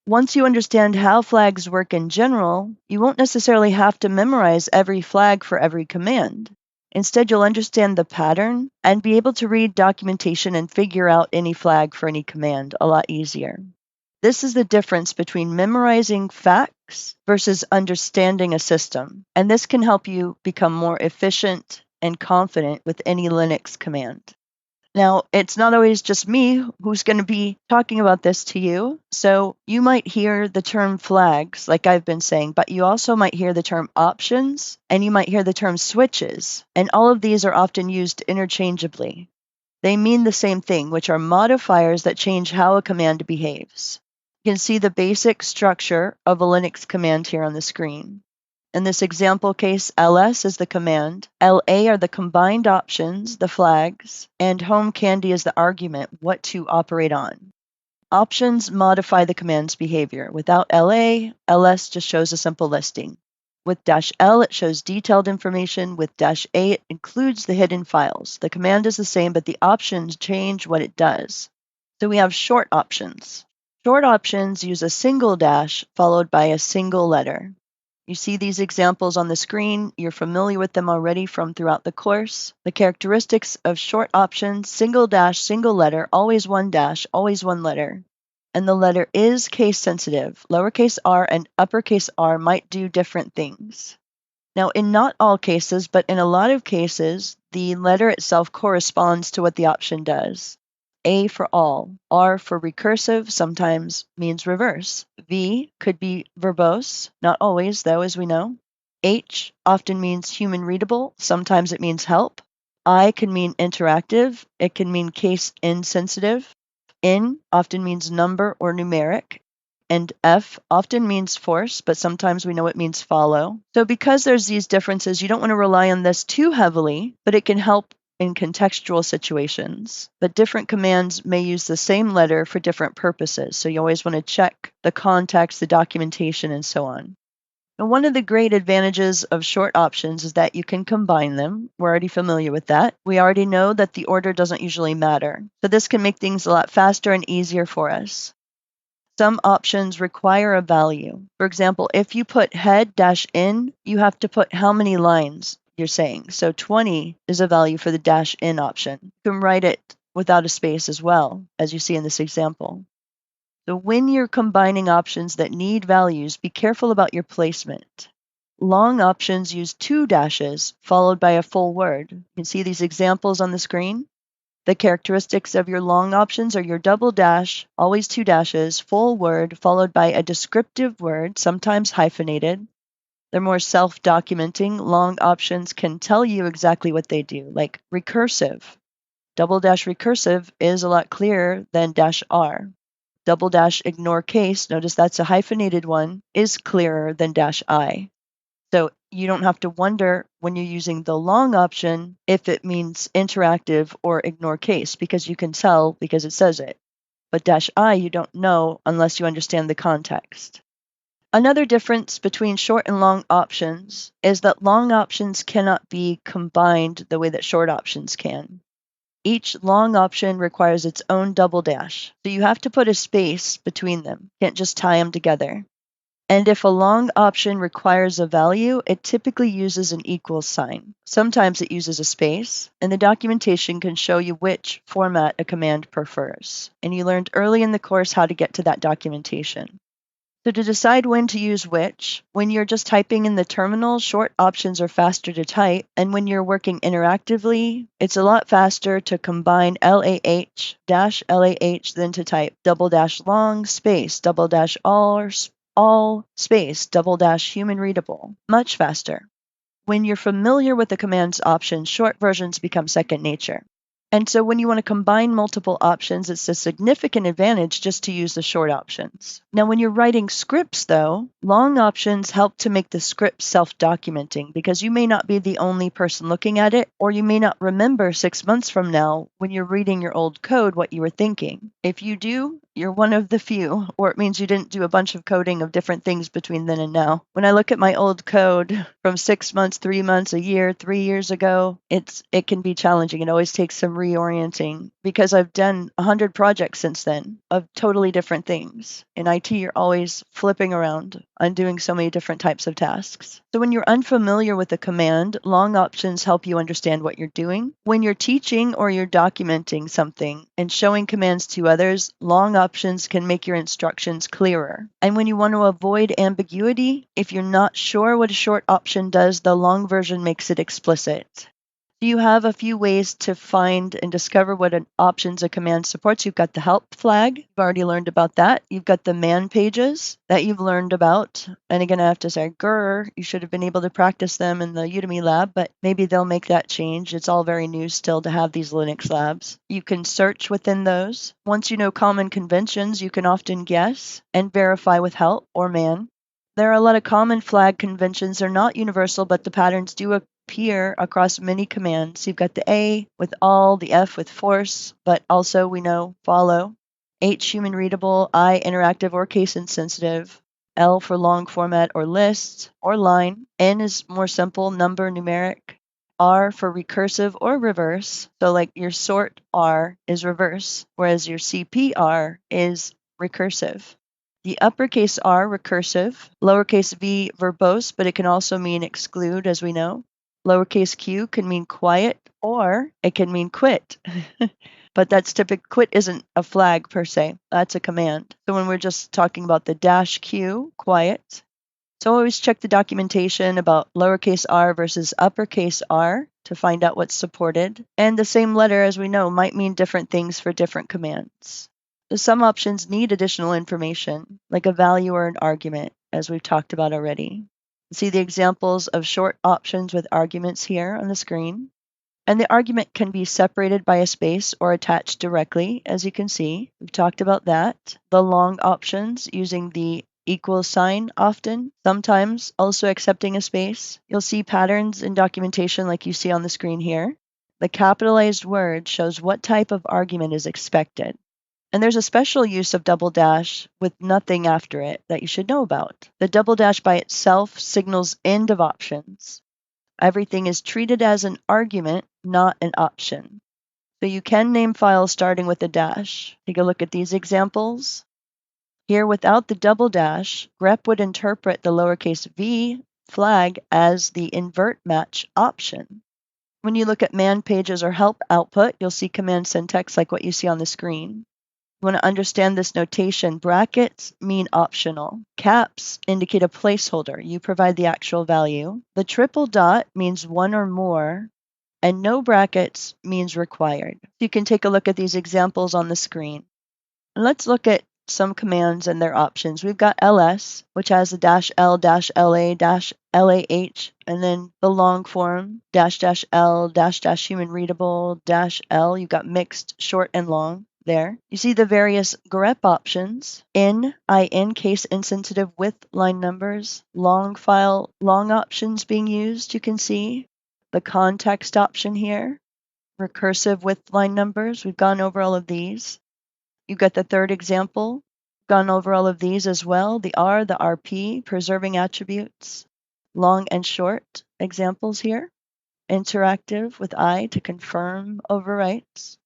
Once you understand how flags work in general, you won't necessarily have to memorize every flag for every command. Instead, you'll understand the pattern and be able to read documentation and figure out any flag for any command a lot easier. This is the difference between memorizing facts versus understanding a system, and this can help you become more efficient and confident with any Linux command. Now, it's not always just me who's going to be talking about this to you. So you might hear the term flags, like I've been saying, but you also might hear the term options and you might hear the term switches. And all of these are often used interchangeably. They mean the same thing, which are modifiers that change how a command behaves. You can see the basic structure of a Linux command here on the screen. In this example case, ls is the command, la are the combined options, the flags, and home candy is the argument, what to operate on. Options modify the command's behavior. Without la, ls just shows a simple listing. With -l, it shows detailed information. With -a, it includes the hidden files. The command is the same, but the options change what it does. So we have short options. Short options use a single dash followed by a single letter. You see these examples on the screen. You're familiar with them already from throughout the course. The characteristics of short options: single dash, single letter, always one dash, always one letter. And the letter is case sensitive. Lowercase r and uppercase R might do different things. Now, in not all cases, but in a lot of cases, the letter itself corresponds to what the option does. A for all, R for recursive, sometimes means reverse. V could be verbose, not always though, as we know. H often means human readable, sometimes it means help. I can mean interactive, it can mean case insensitive. N often means number or numeric. And F often means force, but sometimes we know it means follow. So because there's these differences, you don't want to rely on this too heavily, but it can help in contextual situations. But different commands may use the same letter for different purposes, so you always want to check the context, the documentation, and so on. And one of the great advantages of short options is that you can combine them. We're already familiar with that. We already know that the order doesn't usually matter. So this can make things a lot faster and easier for us. Some options require a value. For example, if you put head-in, you have to put how many lines you're saying. So 20 is a value for the -in option. You can write it without a space as well, as you see in this example. So when you're combining options that need values, be careful about your placement. Long options use 2 dashes followed by a full word. You can see these examples on the screen. The characteristics of your long options are your double dash, always 2 dashes, full word, followed by a descriptive word, sometimes hyphenated. They're more self-documenting. Long options can tell you exactly what they do, like recursive. Double dash recursive is a lot clearer than -r. Double dash ignore case, notice that's a hyphenated one, is clearer than -i. So you don't have to wonder when you're using the long option if it means interactive or ignore case, because you can tell because it says it. But -i you don't know unless you understand the context. Another difference between short and long options is that long options cannot be combined the way that short options can. Each long option requires its own double dash, so you have to put a space between them. You can't just tie them together. And if a long option requires a value, it typically uses an equals sign. Sometimes it uses a space, and the documentation can show you which format a command prefers. And you learned early in the course how to get to that documentation. So to decide when to use which, when you're just typing in the terminal, short options are faster to type, and when you're working interactively, it's a lot faster to combine LAH than to type double dash long space double dash all space double dash human readable. Much faster. When you're familiar with the command's options, short versions become second nature. And so when you want to combine multiple options, it's a significant advantage just to use the short options. Now, when you're writing scripts, though, long options help to make the script self-documenting because you may not be the only person looking at it, or you may not remember 6 months from now when you're reading your old code what you were thinking. If you do, you're one of the few, or it means you didn't do a bunch of coding of different things between then and now. When I look at my old code from 6 months, 3 months, a year, 3 years ago, it can be challenging. It always takes some reorienting because I've done 100 projects since then of totally different things. In IT, you're always flipping around and doing so many different types of tasks. So when you're unfamiliar with a command, long options help you understand what you're doing. When you're teaching or you're documenting something and showing commands to others, long options can make your instructions clearer. And when you want to avoid ambiguity, if you're not sure what a short option does, the long version makes it explicit. You have a few ways to find and discover what an options a command supports. You've got the help flag. You've already learned about that. You've got the man pages that you've learned about. And again, I have to say, grr, you should have been able to practice them in the Udemy lab, but maybe they'll make that change. It's all very new still to have these Linux labs. You can search within those. Once you know common conventions, you can often guess and verify with help or man. There are a lot of common flag conventions. They're not universal, but the patterns do appear across many commands. You've got the A with all, the F with force, but also we know follow. H, human readable, I, interactive or case insensitive. L for long format or list or line. N is more simple, number, numeric. R for recursive or reverse. So like your sort R is reverse, whereas your CPR is recursive. The uppercase R, recursive, lowercase v, verbose, but it can also mean exclude, as we know. Lowercase q can mean quiet, or it can mean quit. But that's typical. Quit isn't a flag per se. That's a command. So when we're just talking about the dash q, quiet. So always check the documentation about lowercase r versus uppercase r to find out what's supported. And the same letter, as we know, might mean different things for different commands. Some options need additional information, like a value or an argument, as we've talked about already. See the examples of short options with arguments here on the screen. And the argument can be separated by a space or attached directly, as you can see. We've talked about that. The long options using the equal sign often, sometimes also accepting a space. You'll see patterns in documentation like you see on the screen here. The capitalized word shows what type of argument is expected. And there's a special use of double dash with nothing after it that you should know about. The double dash by itself signals end of options. Everything is treated as an argument, not an option. So you can name files starting with a dash. Take a look at these examples. Here, without the double dash, grep would interpret the lowercase v flag as the invert match option. When you look at man pages or help output, you'll see command syntax like what you see on the screen. You want to understand this notation. Brackets mean optional. Caps indicate a placeholder. You provide the actual value. The triple dot means one or more, and no brackets means required. You can take a look at these examples on the screen. And let's look at some commands and their options. We've got ls, which has the -l, -la, -lah, and then the long form, -l, human readable, -l. You've got mixed, short, and long. There. You see the various grep options, in case insensitive with line numbers, long file, long options being used, you can see. The context option here, recursive with line numbers, we've gone over all of these. You've got the third example, gone over all of these as well. The R, the RP, preserving attributes, long and short examples here. Interactive with I to confirm overwrites.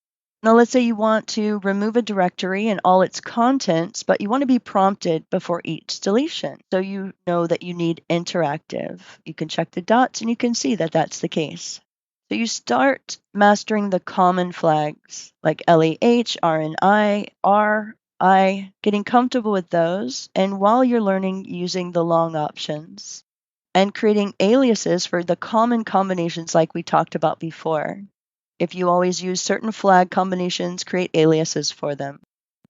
Now, let's say you want to remove a directory and all its contents, but you want to be prompted before each deletion. So you know that you need interactive. You can check the dots and you can see that that's the case. So you start mastering the common flags like LEH, RNI, RI, getting comfortable with those. And while you're learning using the long options and creating aliases for the common combinations like we talked about before. If you always use certain flag combinations, create aliases for them.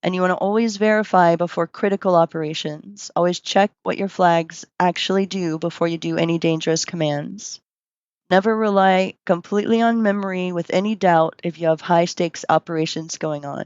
And you want to always verify before critical operations. Always check what your flags actually do before you do any dangerous commands. Never rely completely on memory with any doubt if you have high stakes operations going on.